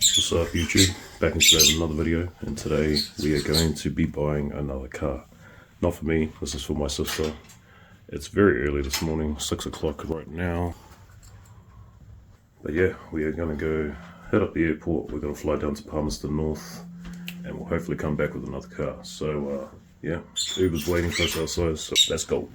What's up YouTube? Back in today with another video, and today we are going to be buying another car. Not for me, this is for my sister. It's very early this morning, 6 o'clock right now. But yeah, we are going to go head up the airport. We're going to fly down to Palmerston North and we'll hopefully come back with another car. So yeah, Uber's waiting for us outside, so let's go.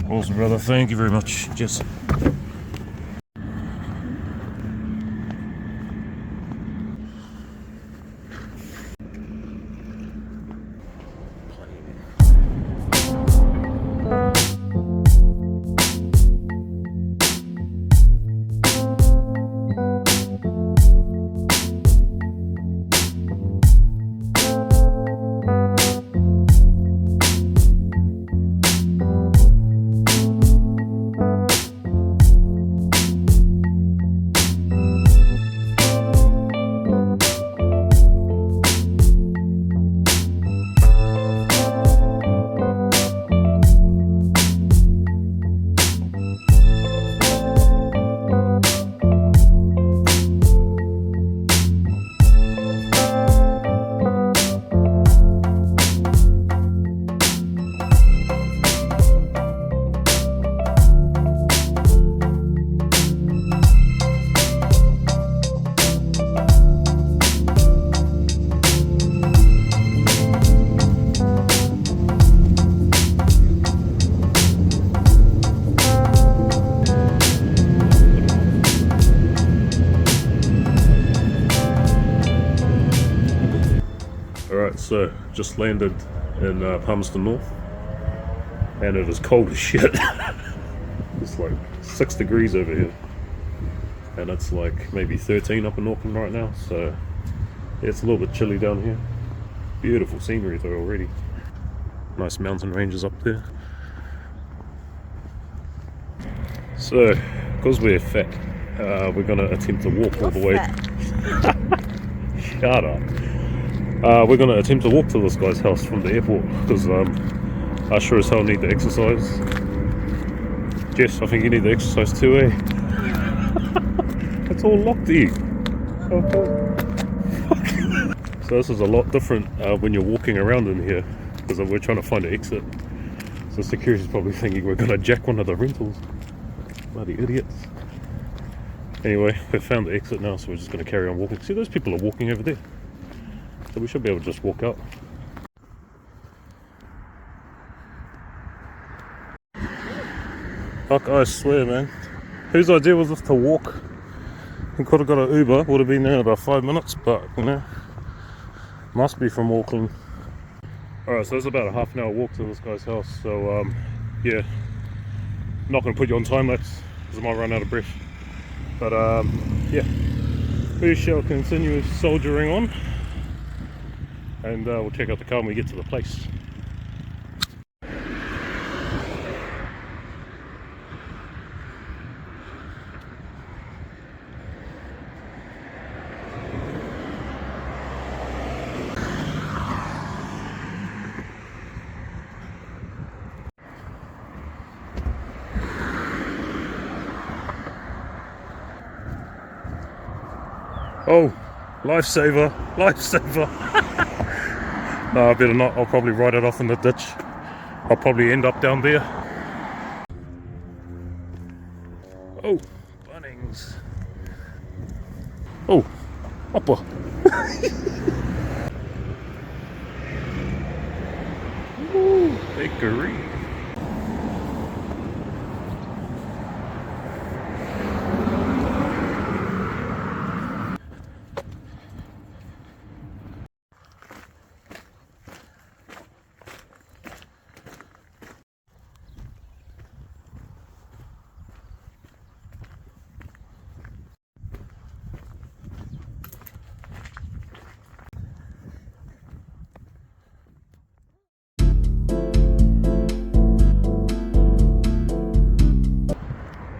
Awesome, brother. Thank you very much. Just Alright, so just landed in Palmerston North, and it is cold as shit. It's like 6 degrees over here, and it's like maybe 13 up in Auckland right now, so it's a little bit chilly down here. Beautiful scenery though already. Nice mountain ranges up there. So, because we're fat, we're going to attempt to walk all the way. Shut up. We're going to attempt to walk to this guy's house from the airport, because I sure as hell need the exercise. Jess, I think you need the exercise too, eh? It's all locked here. So this is a lot different when you're walking around in here, because we're trying to find an exit. So security's probably thinking we're going to jack one of the rentals. Bloody idiots. Anyway, we've found the exit now, so we're just going to carry on walking. See, those people are walking over there. So we should be able to just walk out. Fuck, I swear, man. Whose idea was this to walk? We could have got an Uber, would have been there in about 5 minutes, but you know, must be from Auckland. Alright, so it's about a half an hour walk to this guy's house, so yeah, not going to put you on time lapse because I might run out of breath. But yeah, we shall continue soldiering on. And we'll check out the car when we get to the place. Oh, lifesaver, lifesaver. No, I better not. I'll probably ride it off in the ditch. I'll probably end up down there. Oh, Bunnings. Oh, upper. Ooh, bakery.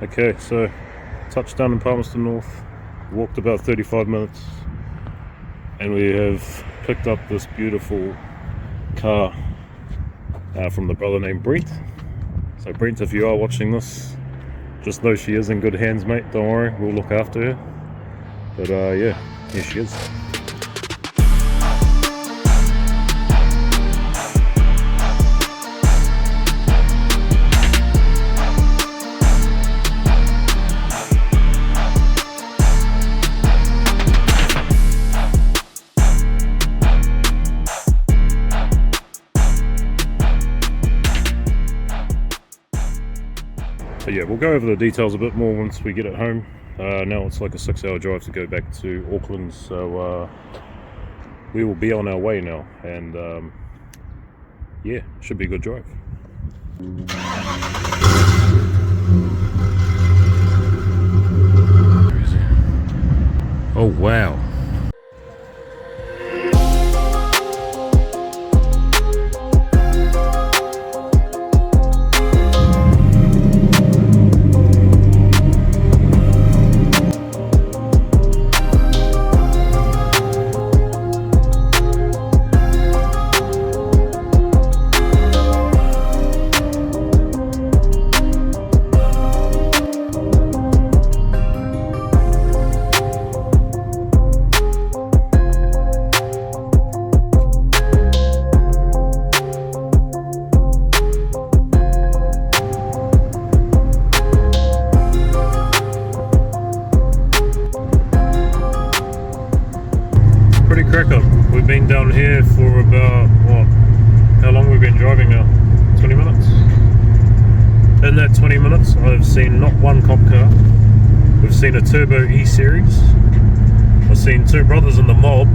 Okay, so touched down in Palmerston North, walked about 35 minutes, and we have picked up this beautiful car from the brother named Brent. So Brent, if you are watching this, just know she is in good hands, mate. Don't worry, we'll look after her. But yeah, here she is. But yeah, we'll go over the details a bit more once we get it home. Now it's like a 6-hour drive to go back to Auckland, so we will be on our way now, and yeah, should be a good drive. Oh wow. Pretty cracker. We've been down here for about, what, how long we've been driving now? 20 minutes? In that 20 minutes I've seen not one cop car. We've seen a turbo E-Series, I've seen two brothers in the mob,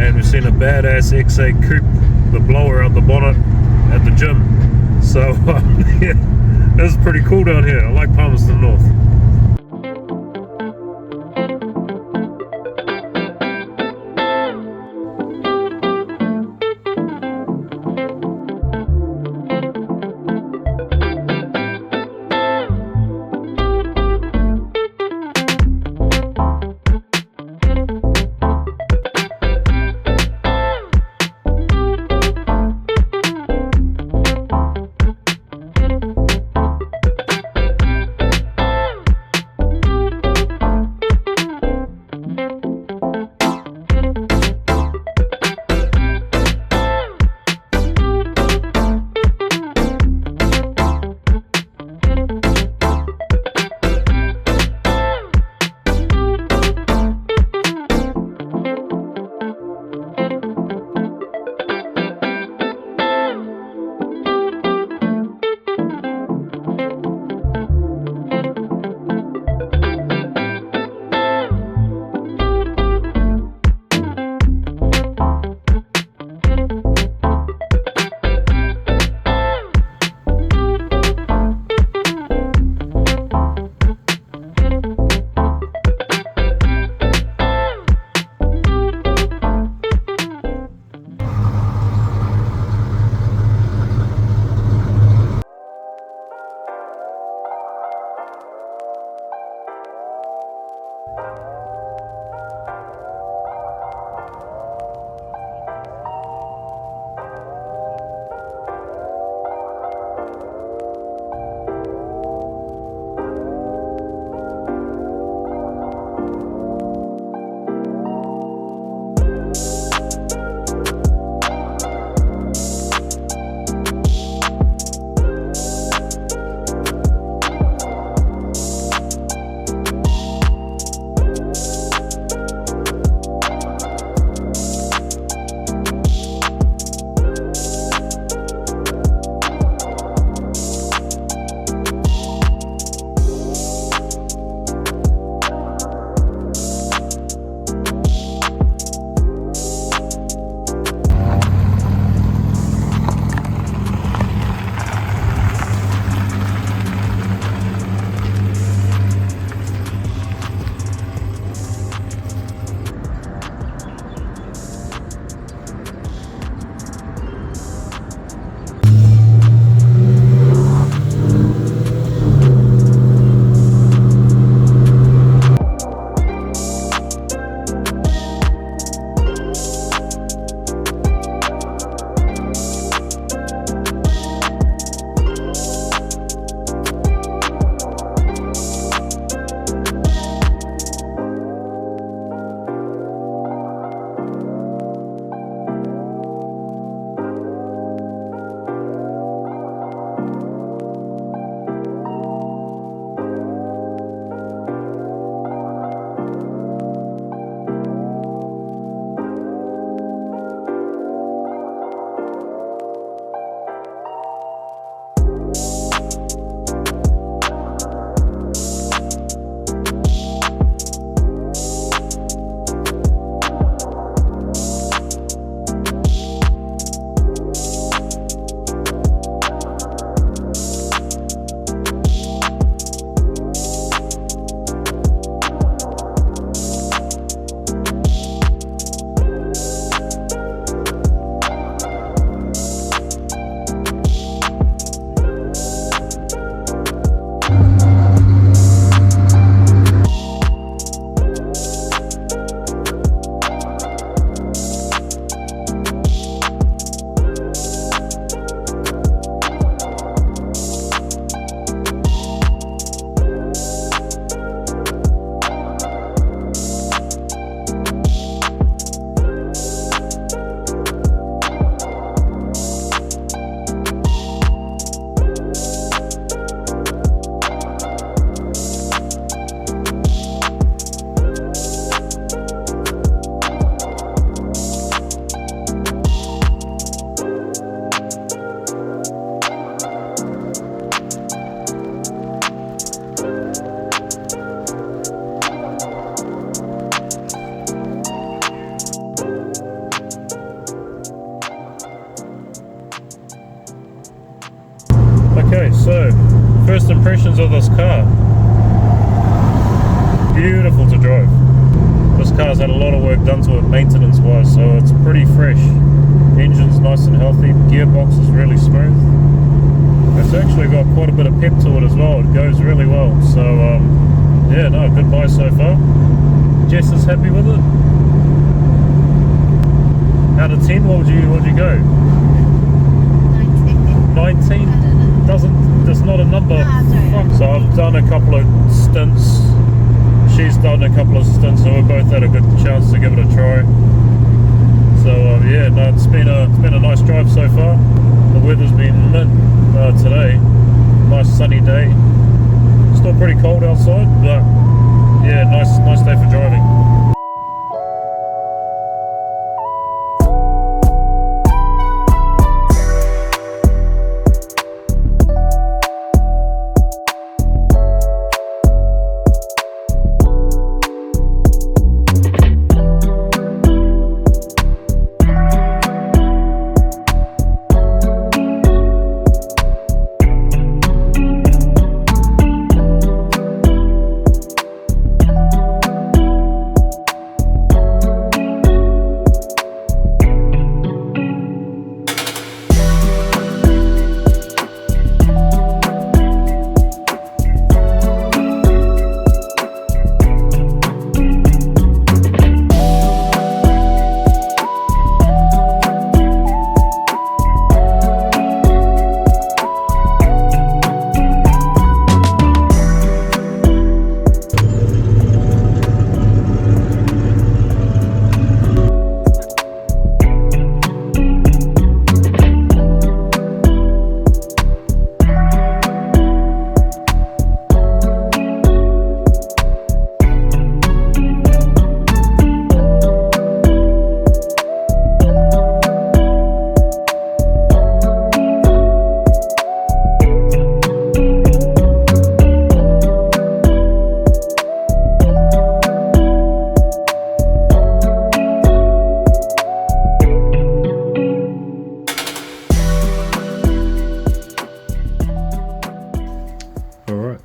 and we've seen a badass XA coupe, the blower out the bonnet at the gym. So yeah, this is pretty cool down here. I like Palmerston North. pictures of this car. Beautiful to drive. This car's had a lot of work done to it maintenance wise, so it's pretty fresh. Engine's nice and healthy, gearbox is really smooth. It's actually got quite a bit of pep to it as well, it goes really well. So yeah, no, good buy so far. Jess is happy with it. Out of 10, what would you go? 19? There's not a number. So I've done a couple of stints. She's done a couple of stints, so we both had a good chance to give it a try. So yeah, no, it's been a nice drive so far. The weather's been mint today. Nice sunny day. Still pretty cold outside, but yeah, nice day for driving.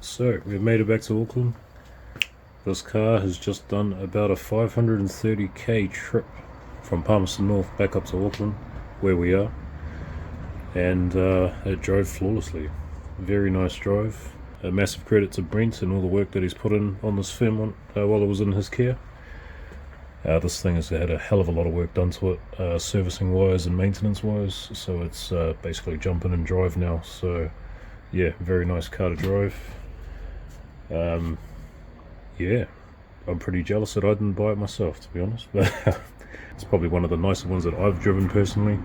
So we've made it back to Auckland. This car has just done about a 530k trip from Palmerston North back up to Auckland, where we are, and it drove flawlessly. Very nice drive. A massive credit to Brent and all the work that he's put in on this film while it was in his care. This thing has had a hell of a lot of work done to it, servicing wise and maintenance wise, so it's basically jump in and drive now. So yeah, very nice car to drive. Yeah, I'm pretty jealous that I didn't buy it myself, to be honest, but it's probably one of the nicer ones that I've driven personally.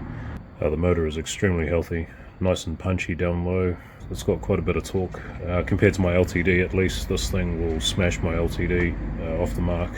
The motor is extremely healthy, nice and punchy down low. It's got quite a bit of torque. Compared to my LTD, at least, this thing will smash my LTD off the mark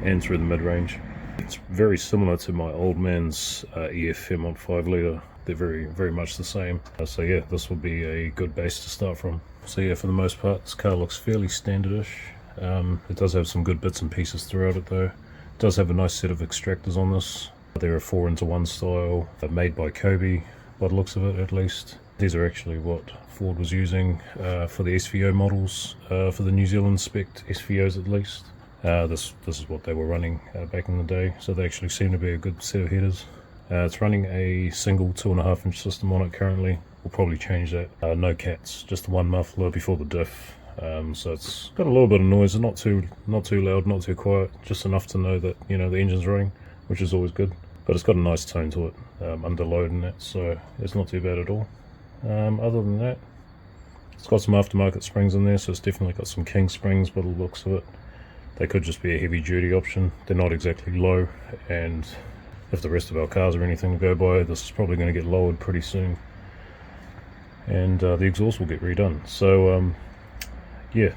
and through the mid-range. It's very similar to my old man's EF Fairmont 5 litre. They're very much the same. So yeah, this will be a good base to start from. So yeah, for the most part, this car looks fairly standardish. It does have some good bits and pieces throughout it though. It does have a nice set of extractors on this. They're a 4-into-1 style, made by Kobe, by the looks of it at least. These are actually what Ford was using for the SVO models, for the New Zealand spec SVOs at least. This is what they were running back in the day, so they actually seem to be a good set of headers. It's running a single 2.5-inch system on it currently. We'll probably change that. No cats, just the one muffler before the diff. So it's got a little bit of noise, not too loud, not too quiet, just enough to know that, you know, the engine's running, which is always good. But it's got a nice tone to it, under load and that, so it's not too bad at all. Other than that, it's got some aftermarket springs in there, so it's definitely got some king springs by the looks of it. They could just be a heavy duty option. They're not exactly low, and if the rest of our cars are anything to go by, this is probably going to get lowered pretty soon. And the exhaust will get redone. So yeah,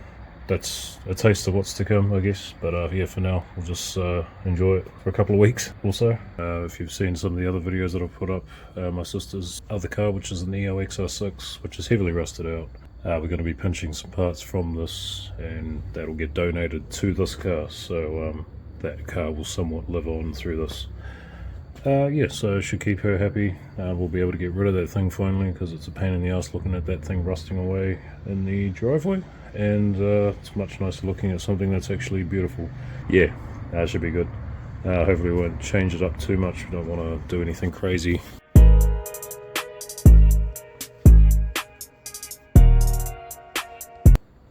that's a taste of what's to come, I guess. But yeah, for now, we'll just enjoy it for a couple of weeks or so. If you've seen some of the other videos that I've put up, my sister's other car, which is an EL XR6, which is heavily rusted out. We're going to be pinching some parts from this, and that'll get donated to this car. So that car will somewhat live on through this. Yeah, so it should keep her happy. We'll be able to get rid of that thing finally, because it's a pain in the ass looking at that thing rusting away in the driveway, and it's much nicer looking at something that's actually beautiful. Yeah, that should be good. Hopefully we won't change it up too much. We don't want to do anything crazy.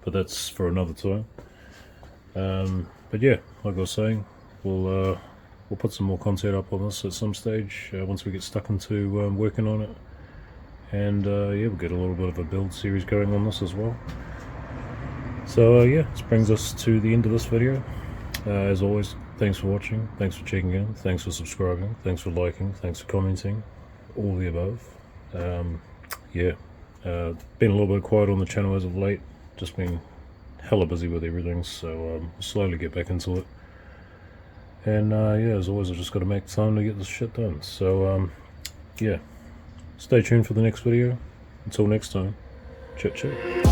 But that's for another time. But yeah, like I was saying, we'll put some more content up on this at some stage once we get stuck into working on it, and yeah, we'll get a little bit of a build series going on this as well. So yeah, this brings us to the end of this video. As always, thanks for watching, thanks for checking in, thanks for subscribing, thanks for liking, thanks for commenting, all the above. Yeah, been a little bit quiet on the channel as of late, just been hella busy with everything, so we'll slowly get back into it. And yeah, as always, I've just got to make time to get this shit done. So yeah, stay tuned for the next video. Until next time, chit chat.